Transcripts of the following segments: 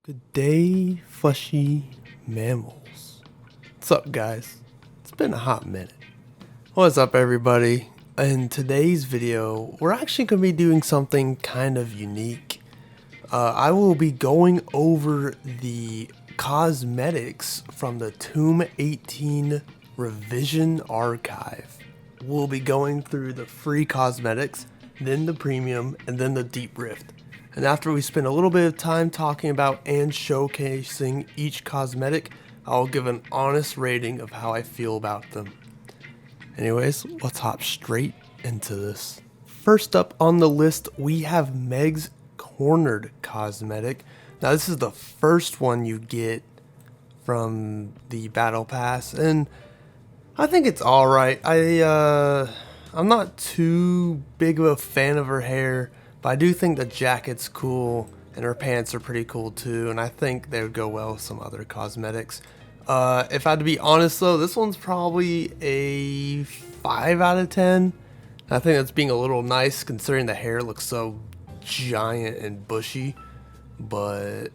Good day, Fleshy Mammals. What's up, guys? It's been a hot minute. What's up, everybody? In today's video, we're actually going to be doing something kind of unique. I will be going over the cosmetics from the Tome 18 Revision Archive. We'll be going through the free cosmetics, then the premium, and then the deep rift. And after we spend a little bit of time talking about and showcasing each cosmetic, I'll give an honest rating of how I feel about them. Anyways, let's hop straight into this. First up on the list, we have Meg's Cornered cosmetic. Now this is the first one you get from the Battle Pass, and I think it's alright. I'm not too big of a fan of her hair, but I do think the jacket's cool, and her pants are pretty cool too, and I think they would go well with some other cosmetics. If I had to be honest though, this one's probably a 5 out of 10. I think that's being a little nice considering the hair looks so giant and bushy, but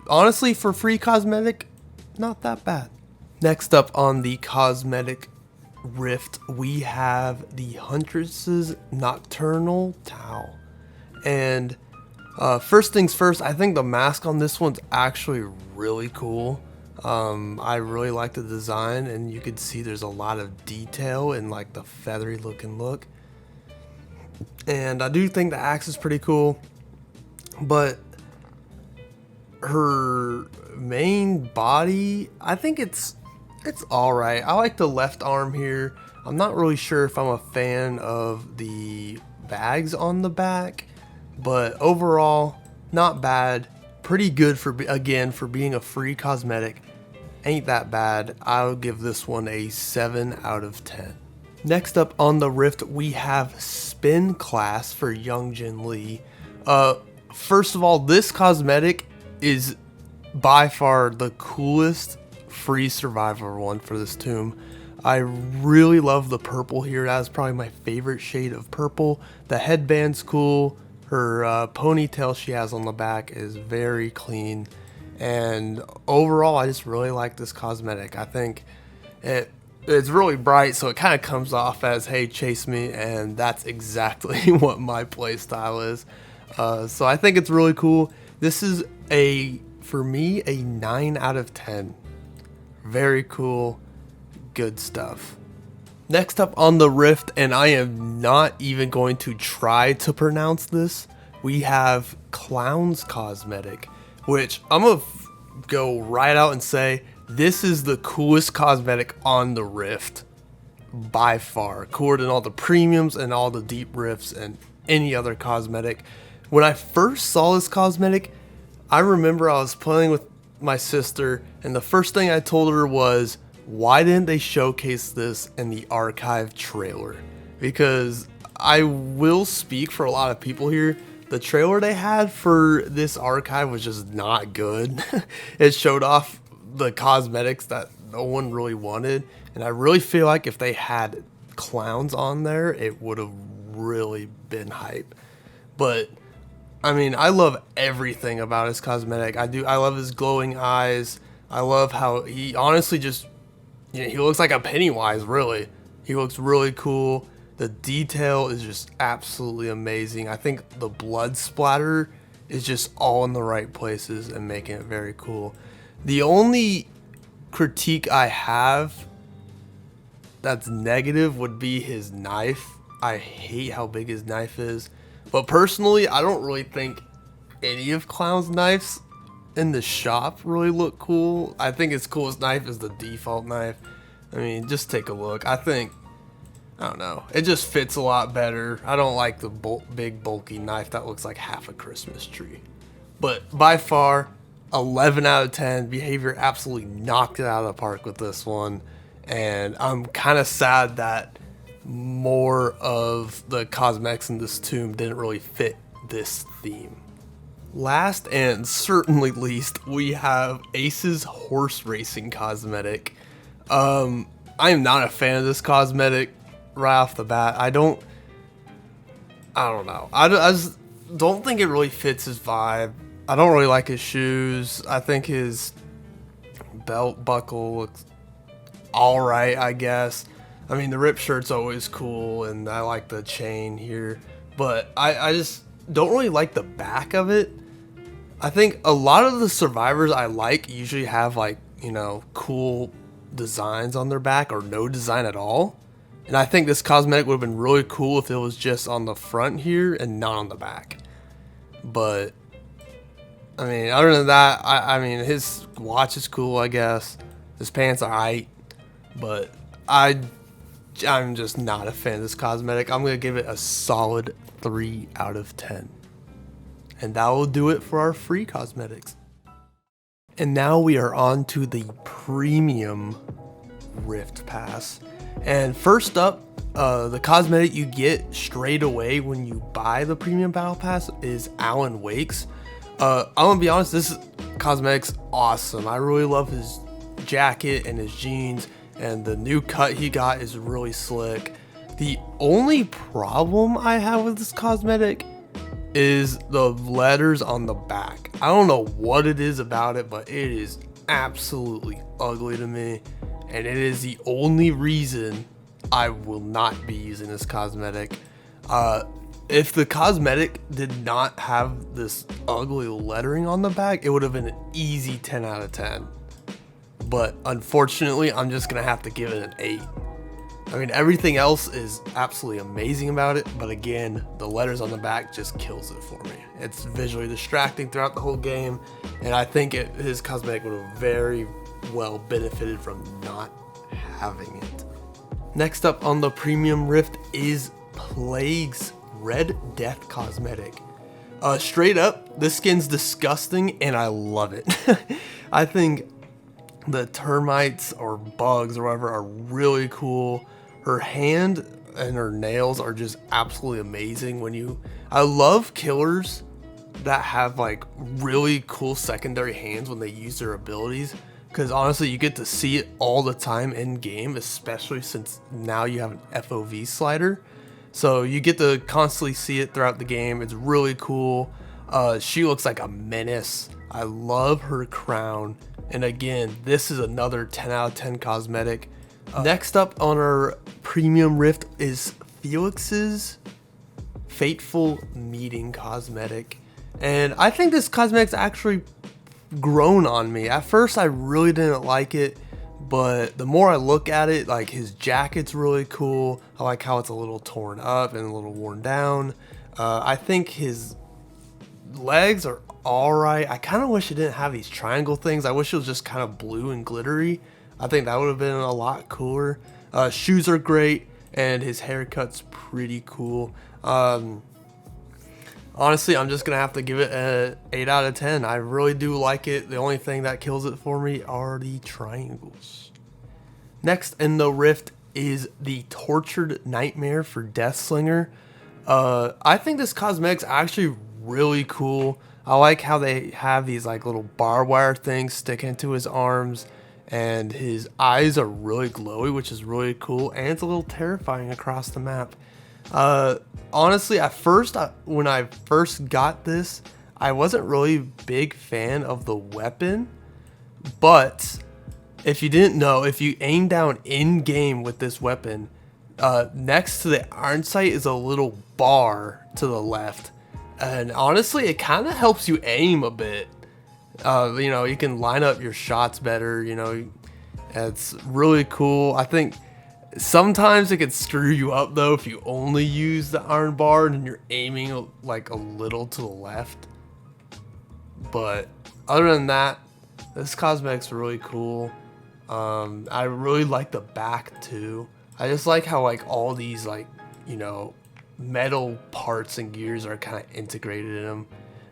honestly, for free cosmetic, not that bad. Next up on the cosmetic rift, we have the Huntress's Nocturnal Towel. And first things first, I think the mask on this one's actually really cool. I really like the design, and you can see there's a lot of detail in like the feathery looking look. And I do think the axe is pretty cool, but her main body, I think it's alright. I like the left arm here. I'm not really sure if I'm a fan of the bags on the back, but overall, not bad. Pretty good for being a free cosmetic. Ain't that bad. I'll give this one a 7 out of 10. Next up on the rift, we have Spin Class for Youngjin Lee. First of all, this cosmetic is by far the coolest free survivor one for this tomb. I really love the purple here. That's probably my favorite shade of purple. The headband's cool. Her ponytail she has on the back is very clean, and overall I just really like this cosmetic. I think it's really bright, so it kind of comes off as, hey, chase me, and that's exactly what my play style is. So I think it's really cool. This is for me a 9 out of 10. Very cool, good stuff. Next up on the rift, and I am not even going to try to pronounce this, we have Clown's cosmetic, which I'm going to go right out and say this is the coolest cosmetic on the rift by far. Cooler than all the premiums and all the deep rifts and any other cosmetic. When I first saw this cosmetic, I remember I was playing with my sister, and the first thing I told her was, why didn't they showcase this in the archive trailer? Because I will speak for a lot of people here, the trailer they had for this archive was just not good. It showed off the cosmetics that no one really wanted, and I really feel like if they had clowns on there, it would have really been hype. But I mean, I love everything about his cosmetic. I love his glowing eyes. I love how he honestly just, he looks like a Pennywise, really. He looks really cool. The detail is just absolutely amazing. I think the blood splatter is just all in the right places and making it very cool. The only critique I have that's negative would be his knife. I hate how big his knife is. But personally, I don't really think any of Clown's knives in the shop really look cool. I think his coolest knife is the default knife. I mean, just take a look. I don't know. It just fits a lot better. I don't like the big bulky knife that looks like half a Christmas tree. But by far, 11 out of 10. Behavior absolutely knocked it out of the park with this one. And I'm kind of sad that more of the cosmetics in this tomb didn't really fit this theme. Last and certainly least, we have Ace's horse racing cosmetic. I am not a fan of this cosmetic right off the bat. I don't know. I just don't think it really fits his vibe. I don't really like his shoes. I think his belt buckle looks alright, I guess. I mean, the rip shirt's always cool, and I like the chain here. But I just don't really like the back of it. I think a lot of the survivors I like usually have, like, you know, cool designs on their back or no design at all. And I think this cosmetic would have been really cool if it was just on the front here and not on the back. But I mean, other than that, I mean, his watch is cool, I guess. His pants are alright, but I'm just not a fan of this cosmetic. I'm gonna give it a solid 3 out of 10. And that will do it for our free cosmetics. And now we are on to the premium Rift Pass. And first up, the cosmetic you get straight away when you buy the premium battle pass is Alan Wake's. I'm gonna be honest, this cosmetic's awesome. I really love his jacket and his jeans, and the new cut he got is really slick. The only problem I have with this cosmetic is the letters on the back. I don't know what it is about it, but it is absolutely ugly to me, and it is the only reason I will not be using this cosmetic. If the cosmetic did not have this ugly lettering on the back, it would have been an easy 10 out of 10. But unfortunately, I'm just gonna have to give it an 8. I mean, everything else is absolutely amazing about it, but again, the letters on the back just kills it for me. It's visually distracting throughout the whole game, and I think his cosmetic would have very well benefited from not having it. Next up on the premium Rift is Plague's Red Death cosmetic. Straight up, this skin's disgusting and I love it. I think the termites or bugs or whatever are really cool. Her hand and her nails are just absolutely amazing. I love killers that have like really cool secondary hands when they use their abilities, because honestly you get to see it all the time in game, especially since now you have an FOV slider, so you get to constantly see it throughout the game. It's really cool. She looks like a menace. I love her crown, and again, this is another 10 out of 10 cosmetic. Next up on our premium Rift is Felix's Fateful Meeting cosmetic, and I think this cosmetic's actually grown on me. At first I really didn't like it, but the more I look at it, like, his jacket's really cool. I like how it's a little torn up and a little worn down. I think his legs are alright. I kind of wish it didn't have these triangle things. I wish it was just kind of blue and glittery. I think that would have been a lot cooler. Shoes are great, and his haircut's pretty cool. Honestly, I'm just gonna have to give it an 8 out of 10. I really do like it. The only thing that kills it for me are the triangles. Next in the Rift is the Tortured Nightmare for Deathslinger. I think this cosmetic's actually really cool. I like how they have these like little barbed wire things sticking to his arms, and his eyes are really glowy, which is really cool, and it's a little terrifying across the map. Honestly, at first, when I first got this, I wasn't really a big fan of the weapon, but if you didn't know, if you aim down in game with this weapon, next to the iron sight is a little bar to the left, and honestly, it kind of helps you aim a bit. You know, you can line up your shots better. You know, it's really cool. I think sometimes it could screw you up though if you only use the iron bar and you're aiming like a little to the left. But other than that, this cosmetic's really cool. I really like the back too. I just like how like all these like, you know, metal parts and gears are kind of integrated in them.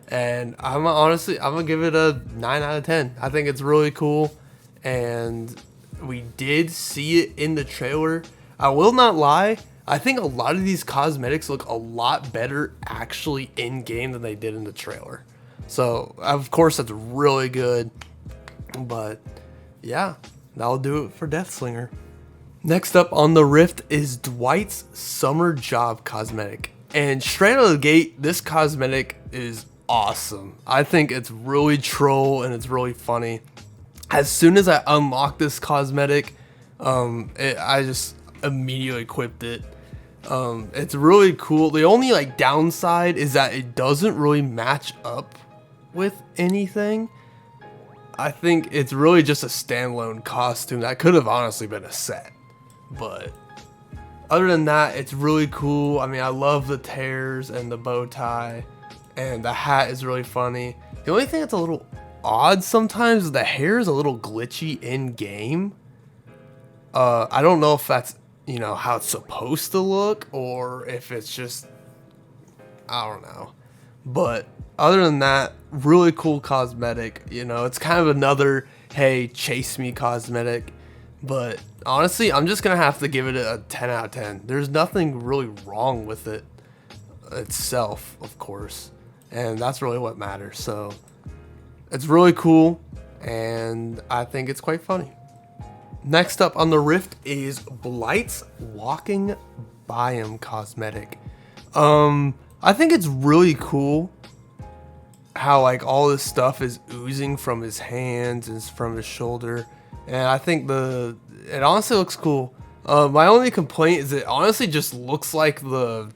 And I'm gonna give it a 9 out of 10. I think it's really cool, and we did see it in the trailer. I will not lie, I think a lot of these cosmetics look a lot better actually in game than they did in the trailer. So of course that's really good, but yeah, that'll do it for Deathslinger. Next up on the Rift is Dwight's Summer Job cosmetic, and straight out of the gate, this cosmetic is awesome. I think it's really troll and it's really funny. As soon as I unlocked this cosmetic, I just immediately equipped it. It's really cool. The only like downside is that it doesn't really match up with anything. I think it's really just a standalone costume that could have honestly been a set. But other than that, it's really cool. I mean, I love the tears and the bow tie, and the hat is really funny. The only thing that's a little odd sometimes is the hair is a little glitchy in game. I don't know if that's, you know, how it's supposed to look or if it's just, I don't know. But other than that, really cool cosmetic. You know, it's kind of another, hey, chase me cosmetic. But honestly, I'm just going to have to give it a 10 out of 10. There's nothing really wrong with it itself, of course. And that's really what matters. So it's really cool. And I think it's quite funny. Next up on the Rift is Blight's Walking Biome cosmetic. I think it's really cool how like all this stuff is oozing from his hands and from his shoulder, and I think it honestly looks cool. My only complaint is it honestly just looks like the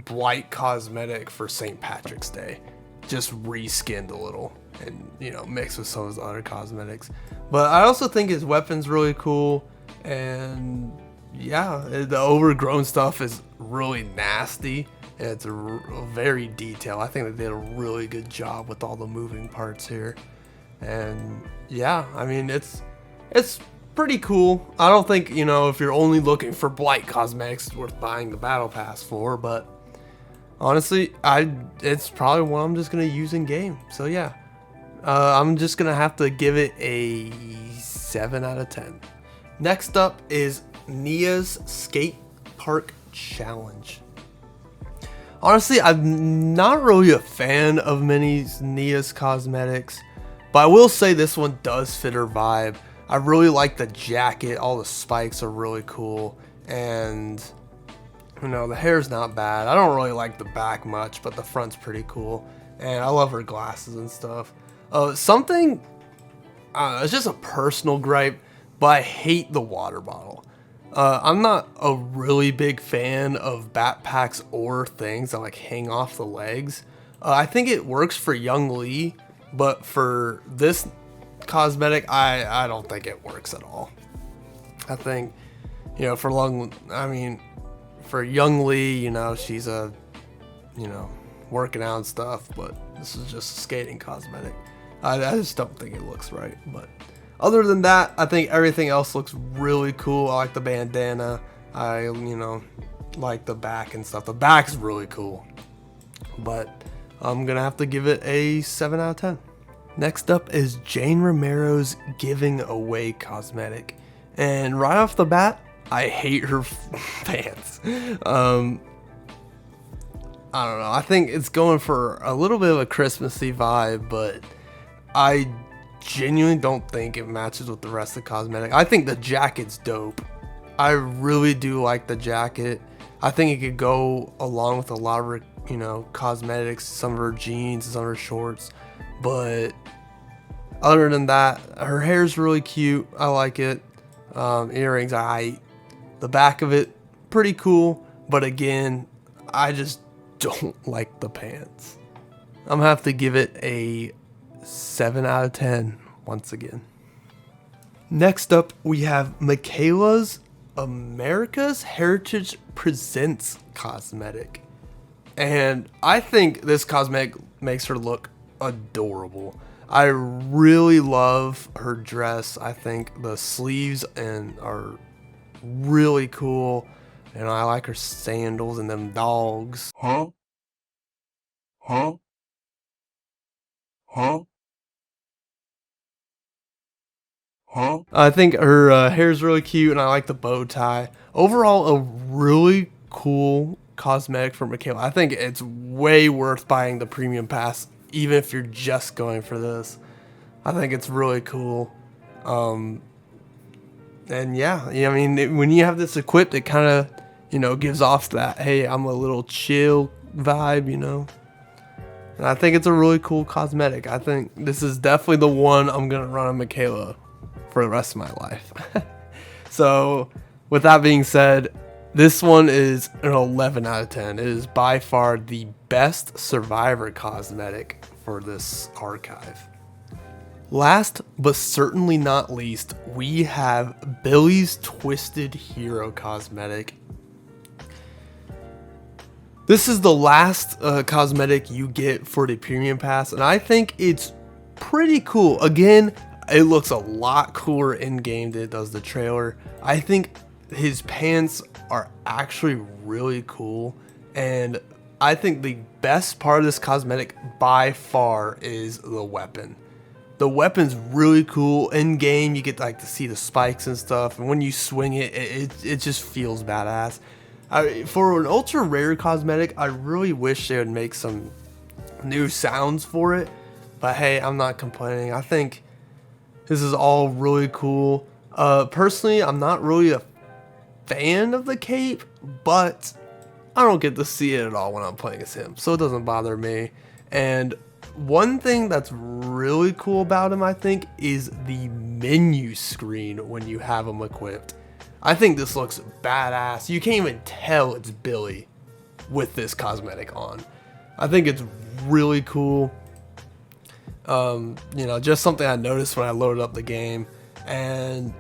Blight cosmetic for St. Patrick's Day, just reskinned a little and, you know, mixed with some of his other cosmetics. But I also think his weapon's really cool, and yeah, the overgrown stuff is really nasty. And it's very detailed. I think they did a really good job with all the moving parts here. And yeah, I mean, it's pretty cool. I don't think, you know, if you're only looking for Blight cosmetics, it's worth buying the battle pass for, but honestly, it's probably one I'm just gonna use in game. So yeah, I'm just gonna have to give it a 7 out of 10. Next up is Nia's Skate Park Challenge. Honestly, I'm not really a fan of many Nia's cosmetics, but I will say this one does fit her vibe. I really like the jacket. All the spikes are really cool, and you know, the hair's not bad. I don't really like the back much, but the front's pretty cool, and I love her glasses and stuff. Something, it's just a personal gripe, but I hate the water bottle. I'm not a really big fan of backpacks or things that like hang off the legs. I think it works for Young Lee, but for this cosmetic, I don't think it works at all. I think, you know, for Young Lee, you know, she's working out and stuff, but this is just a skating cosmetic. I just don't think it looks right, but other than that, I think everything else looks really cool. I like the bandana. I, like the back and stuff. The back's really cool. But I'm going to have to give it a 7 out of 10. Next up is Jane Romero's Giving Away cosmetic. And right off the bat, I hate her pants. I don't know. I think it's going for a little bit of a Christmassy vibe, but I genuinely don't think it matches with the rest of the cosmetic. I think the jacket's dope. I really do like the jacket. I think it could go along with a lot of her, cosmetics, some of her jeans, some of her shorts. But other than that, her hair's really cute. I like it. Earrings, the back of it, pretty cool. But again, I just don't like the pants. I'm gonna have to give it a 7 out of 10 once again. Next up, we have Michaela's America's Heritage Presents cosmetic. And I think this cosmetic makes her look adorable. I really love her dress. I think the sleeves are really cool. And I like her sandals and them dogs. Huh? I think her hair's really cute, and I like the bow tie. Overall, a really cool cosmetic for Michaela. I think it's way worth buying the premium pass, even if you're just going for this. I think it's really cool. And yeah, I mean, when you have this equipped, it kind of, gives off that, hey, I'm a little chill vibe, And I think it's a really cool cosmetic. I think this is definitely the one I'm going to run on Michaela for the rest of my life. So, with that being said, this one is an 11 out of 10. It is by far the best Survivor cosmetic for this archive. Last but certainly not least, we have Billy's Twisted Hero cosmetic. This is the last cosmetic you get for the premium pass, and I think it's pretty cool. Again, it looks a lot cooler in game than it does the trailer. I think his pants are actually really cool, and I think the best part of this cosmetic by far is the weapon. The weapon's really cool. In game, you get like to see the spikes and stuff, and when you swing it, it just feels badass. For an ultra rare cosmetic, I really wish they would make some new sounds for it, but hey, I'm not complaining. I think this is all really cool. Personally, I'm not really a fan of the cape, but I don't get to see it at all when I'm playing as him, so it doesn't bother me. And one thing that's really cool about him, I think, is the menu screen when you have him equipped. I think this looks badass. You can't even tell it's Billy with this cosmetic on. I think it's really cool. Just something I noticed when I loaded up the game. And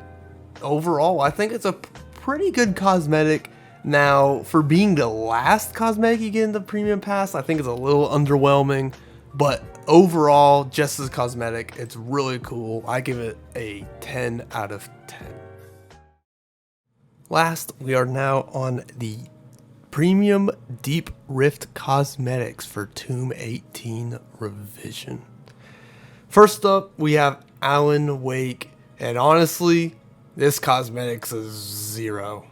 overall, I think it's a pretty good cosmetic. Now, for being the last cosmetic you get in the premium pass, I think it's a little underwhelming. But overall, just as cosmetic, it's really cool. I give it a 10 out of 10. Last, we are now on the premium Deep Rift cosmetics for Tomb 18 revision. First up, we have Alan Wake, and honestly, this cosmetic's a 0.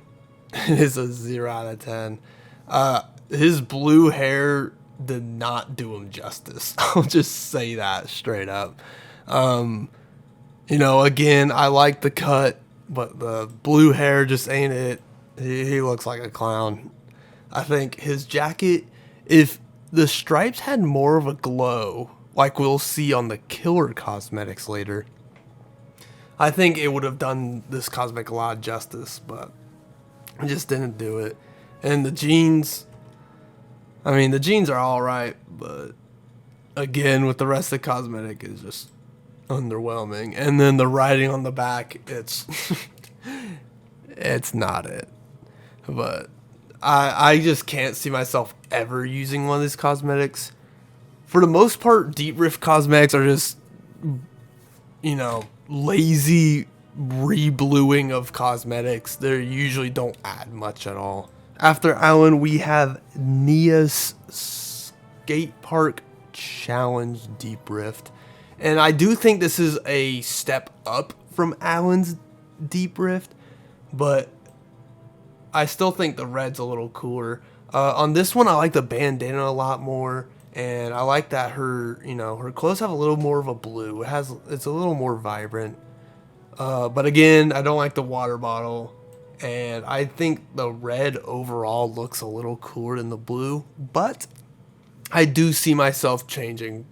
It is a 0 out of 10. His blue hair did not do him justice. I'll just say that straight up. Again, I like the cut, but the blue hair just ain't it. He looks like a clown. I think his jacket, if the stripes had more of a glow, like we'll see on the Killer cosmetics later, I think it would have done this cosmetic a lot of justice, but it just didn't do it. And the jeans, the jeans are alright, but again, with the rest of the cosmetic, is just underwhelming. And then the writing on the back, it's it's not it. But I just can't see myself ever using one of these cosmetics. For the most part, Deep Rift cosmetics are just, lazy re-bluing of cosmetics. They usually don't add much at all. After Alan, we have Nia's Skate Park Challenge Deep Rift. And I do think this is a step up from Alan's Deep Rift, but I still think the red's a little cooler. On this one, I like the bandana a lot more, and I like that her clothes have a little more of a blue. It's a little more vibrant. But again, I don't like the water bottle, and I think the red overall looks a little cooler than the blue, but I do see myself changing,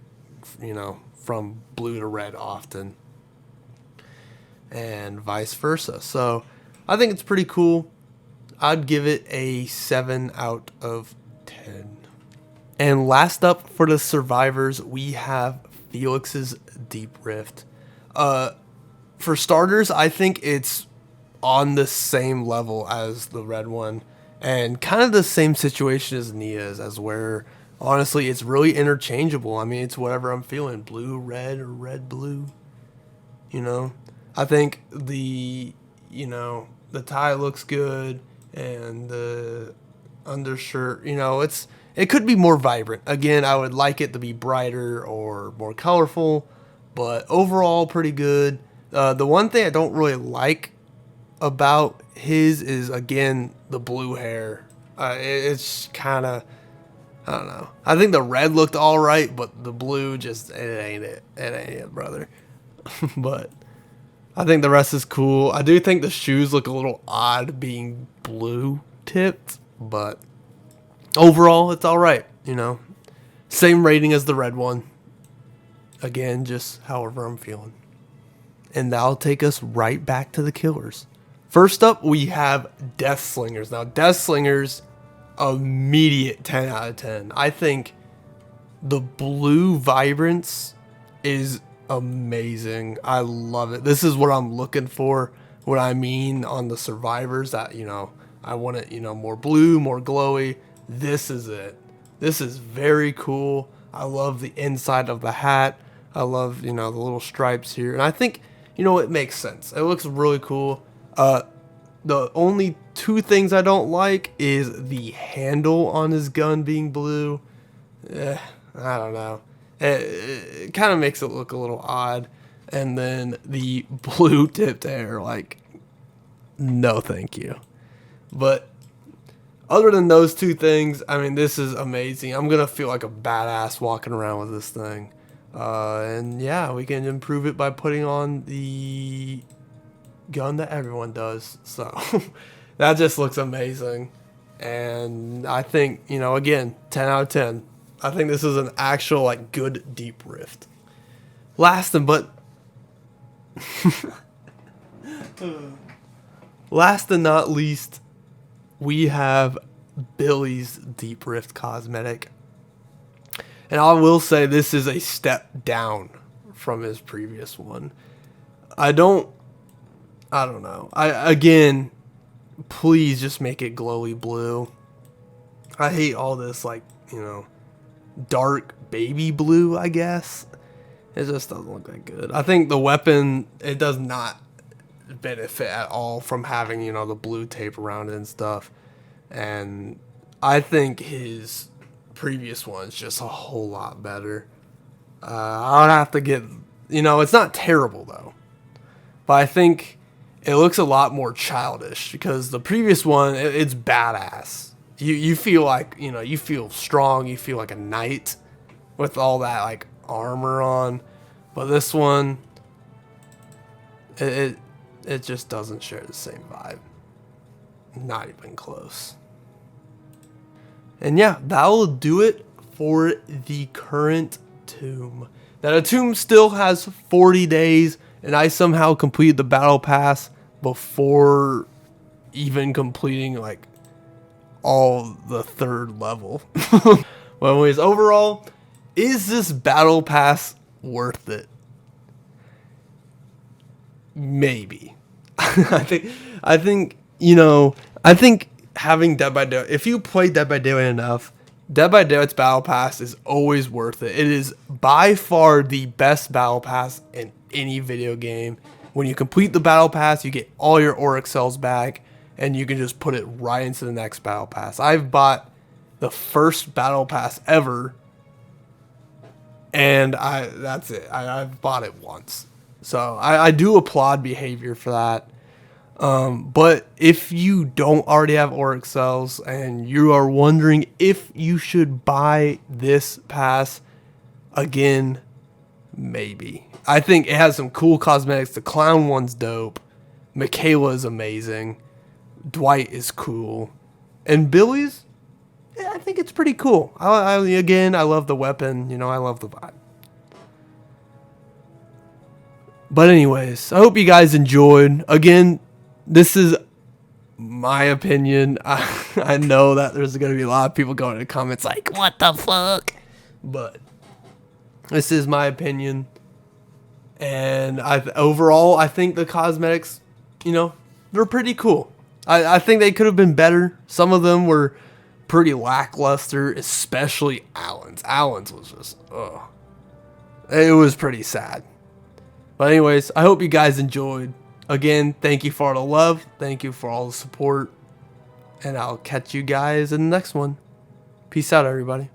from blue to red often, and vice versa. So I think it's pretty cool. I'd give it a 7 out of 10. And last up for the survivors, we have Felix's Deep Rift. For starters, I think it's on the same level as the red one, and kind of the same situation as Nia's, as where honestly it's really interchangeable. It's whatever I'm feeling, blue, red, or red, blue. I think the tie looks good, and the undershirt, it could be more vibrant. Again, I would like it to be brighter or more colorful, but overall pretty good. The one thing I don't really like about his is, again, the blue hair. It's kind of, I don't know. I think the red looked all right, but the blue just, it ain't it. It ain't it, brother. But I think the rest is cool. I do think the shoes look a little odd being blue tipped, but overall it's all right, Same rating as the red one. Again, just however I'm feeling. And that'll take us right back to the killers. First up, we have Death Slingers. Now, Death Slingers, immediate 10 out of 10. I think the blue vibrance is amazing. I love it. This is what I'm looking for. What I mean on the survivors, that, you know, I want it, you know, more blue, more glowy. This is it. This is very cool. I love the inside of the hat. I love, you know, the little stripes here. And I think, you know, it makes sense. It looks really cool. The only two things I don't like is the handle on his gun being blue. I don't know. It kind of makes it look a little odd. And then the blue tipped hair, like, no thank you. But other than those two things, I mean, this is amazing. I'm going to feel like a badass walking around with this thing. And yeah, we can improve it by putting on the gun that everyone does. So that just looks amazing. And I think, you know, again, 10 out of 10. I think this is an actual, like, good deep rift. Last and not least, we have Billy's Deep Rift cosmetic. And I will say this is a step down from his previous one. I don't know. Again, please just make it glowy blue. I hate all this, like, you know, dark baby blue, I guess. It just doesn't look that good. I think the weapon, it does not benefit at all from having, you know, the blue tape around it and stuff. And I think his previous one's just a whole lot better. I would have to get, you know, it's not terrible though. But I think it looks a lot more childish because the previous one, it's badass. You feel like, you know, you feel strong. You feel like a knight with all that, like, armor on. But this one, it just doesn't share the same vibe. Not even close. And yeah, that will do it for the current tomb. Now, the tomb still has 40 days, and I somehow completed the battle pass before even completing, like, all the third level. Well, anyways, overall, is this battle pass worth it? Maybe. I think, you know, I think having Dead by Daylight, if you play Dead by Daylight enough, Dead by Daylight's battle pass is always worth it. It is by far the best battle pass in any video game. When you complete the battle pass, you get all your auric cells back, and you can just put it right into the next battle pass. I've bought the first battle pass ever, and that's it. I've bought it once. So I do applaud behavior for that. But if you don't already have auric cells and you are wondering if you should buy this pass, again, maybe. I think it has some cool cosmetics. The clown one's dope. Michaela is amazing. Dwight is cool. And Billy's, yeah, I think it's pretty cool. Again, I love the weapon. You know, I love the vibe. But anyways, I hope you guys enjoyed. Again, this is my opinion. I know that there's going to be a lot of people going in the comments like, what the fuck? But this is my opinion. And overall, I think the cosmetics, you know, they're pretty cool. I think they could have been better. Some of them were pretty lackluster, especially Alan's. Alan's was just, ugh. It was pretty sad. But anyways, I hope you guys enjoyed. Again, thank you for all the love. Thank you for all the support. And I'll catch you guys in the next one. Peace out, everybody.